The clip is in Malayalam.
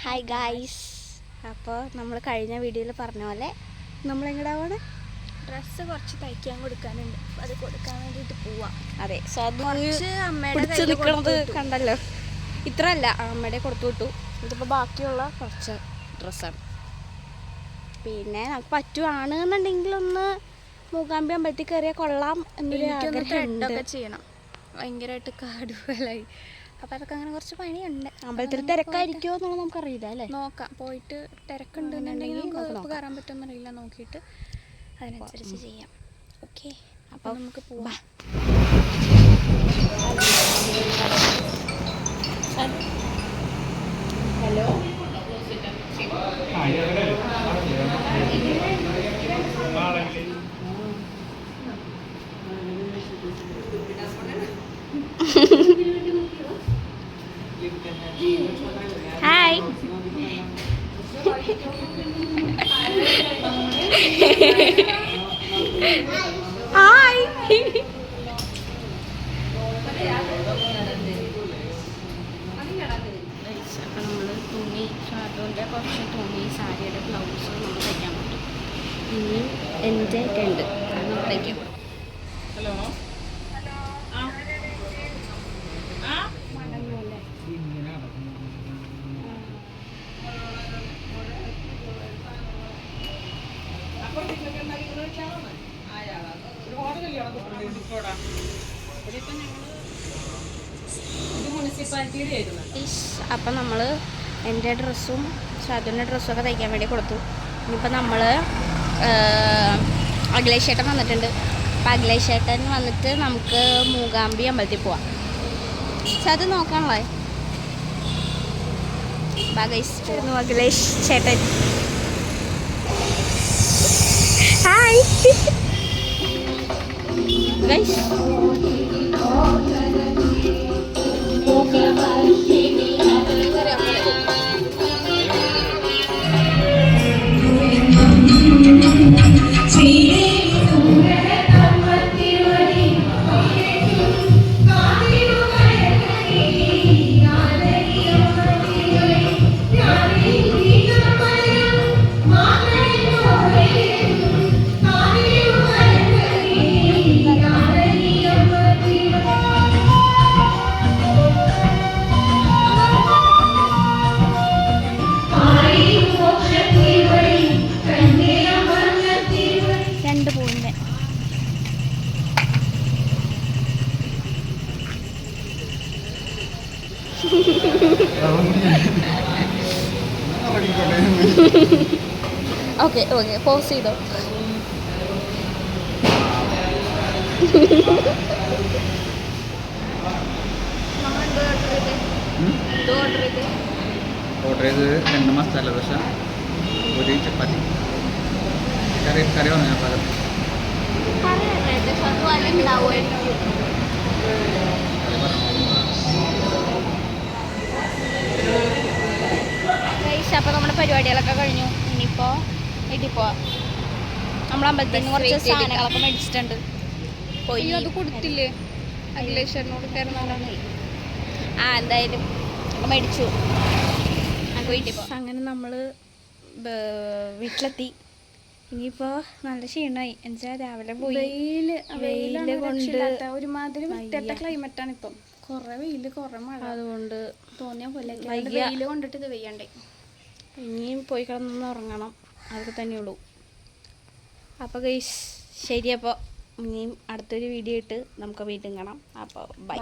Hi guys. അപ്പോൾ നമ്മൾ കഴിഞ്ഞ വീഡിയോയിൽ പറഞ്ഞ പോലെ നമ്മളെങ്ങടാവാണ് ഡ്രസ്സ് കുറച്ച് തയ്ക്കാൻ കൊടുക്കാനുണ്ട്, അത് കൊടുക്കാൻ വേണ്ടിയിട്ട് പോവാം. അതെ, സോ അത് അമ്മയുടെ നിൽക്കുന്നത് കണ്ടല്ലോ. ഇത്ര അല്ല, അമ്മയുടെ കൊടുത്തു വിട്ടു. ഇതിപ്പോൾ ബാക്കിയുള്ള കുറച്ച് ഡ്രസ്സാണ്. പിന്നെ നമുക്ക് പറ്റുവാണെന്നുണ്ടെങ്കിൽ ഒന്ന് മൂകാംബി അമ്പലത്തിൽ കയറിയാൽ കൊള്ളാം എന്നൊരു ആഗ്രഹമൊക്കെ ചെയ്യണം. ഭയങ്കരമായിട്ട് കാട് പോലായി, അപ്പം അതൊക്കെ അങ്ങനെ കുറച്ച് പണിയുണ്ട്. അമ്പലത്തിൽ തിരക്കായിരിക്കുമോ എന്നുള്ളത് നമുക്കറിയില്ല അല്ലേ. നോക്കാം, പോയിട്ട് തിരക്കുണ്ടെന്നുണ്ടെങ്കിൽ നമുക്ക് കയറാൻ പറ്റുമെന്നറിയില്ല, നോക്കിയിട്ട് അതിനനുസരിച്ച് ചെയ്യാം. ഓക്കെ, അപ്പോൾ നമുക്ക് പോവാം. Hello, hi. ഹായ്. അപ്പം നമ്മൾ തുണി, ഷാർട്ടോൻ്റെ കുറച്ച് തുണി, സാരിയുടെ ബ്ലൗസ് നമ്മൾ തയ്ക്കാൻ പറ്റും. ഇനിയും എൻ്റെ ഒക്കെ ഉണ്ട്, അത് നമ്മൾ തയ്ക്കാം. ഹലോ, അപ്പം നമ്മൾ എൻ്റെ ഡ്രസ്സും ഷാദുവിൻ്റെ ഡ്രസ്സും ഒക്കെ തയ്ക്കാൻ വേണ്ടി കൊടുത്തു. ഇനിയിപ്പോൾ നമ്മൾ അഖിലേഷ് ചേട്ടൻ വന്നിട്ടുണ്ട്. അപ്പം അഖിലേഷ് ചേട്ടൻ വന്നിട്ട് നമുക്ക് മൂകാംബി അമ്പലത്തിൽ പോവാം. ഷാദു നോക്കാനുള്ളേ അഖിലേഷ് ചേട്ടൻ. Hi guys. Okay okay, pose ചെയ്തോ. ഓർഡർ ചെയ്ത് 2 മസാല ദോശ, 1 ചപ്പാത്തി. കറി വന്നു ഞാൻ പകരം. അപ്പോൾ നമ്മുടെ പരിപാടികളൊക്കെ കഴിഞ്ഞു. ഇനിയിപ്പോൾ വീട്ടിൽ പോവാം. നമ്മൾ അമ്പലത്തിൽ നിന്ന് കുറച്ച് സാധനങ്ങളൊക്കെ മേടിച്ചിട്ടുണ്ട്. പോയി അത് കൊടുത്തില്ലേ അഖിലേശ്വരനോട് കയറുന്നതാണ്. എന്തായാലും മേടിച്ചു. വീട്ടിൽ പോവാം. അങ്ങനെ നമ്മൾ വീട്ടിലെത്തി. ഇനിയിപ്പോൾ നല്ല ക്ഷീണമായി. എന്നുവെച്ചാൽ രാവിലെ പോയി വെയിൽ കൊണ്ട് ഒരുമാതിരി വൃത്തിയായിട്ട ക്ലൈമറ്റാണ് ഇപ്പം. കുറേ വെയിൽ, കുറേ മഴ, അതുകൊണ്ട് തോന്നിയ പോലെ വെയിൽ കൊണ്ടിട്ട് ഇത് വെയ്യണ്ടേ. ഇനിയും പോയി കിടന്നൊന്ന് ഉറങ്ങണം, അതൊക്കെ തന്നെയുള്ളൂ. അപ്പോൾ ഗൈസ് ശരി. അപ്പോൾ ഇനിയും അടുത്തൊരു വീഡിയോ ഇട്ട് നമുക്ക് വീണ്ടും കാണാം. അപ്പോൾ ബൈ.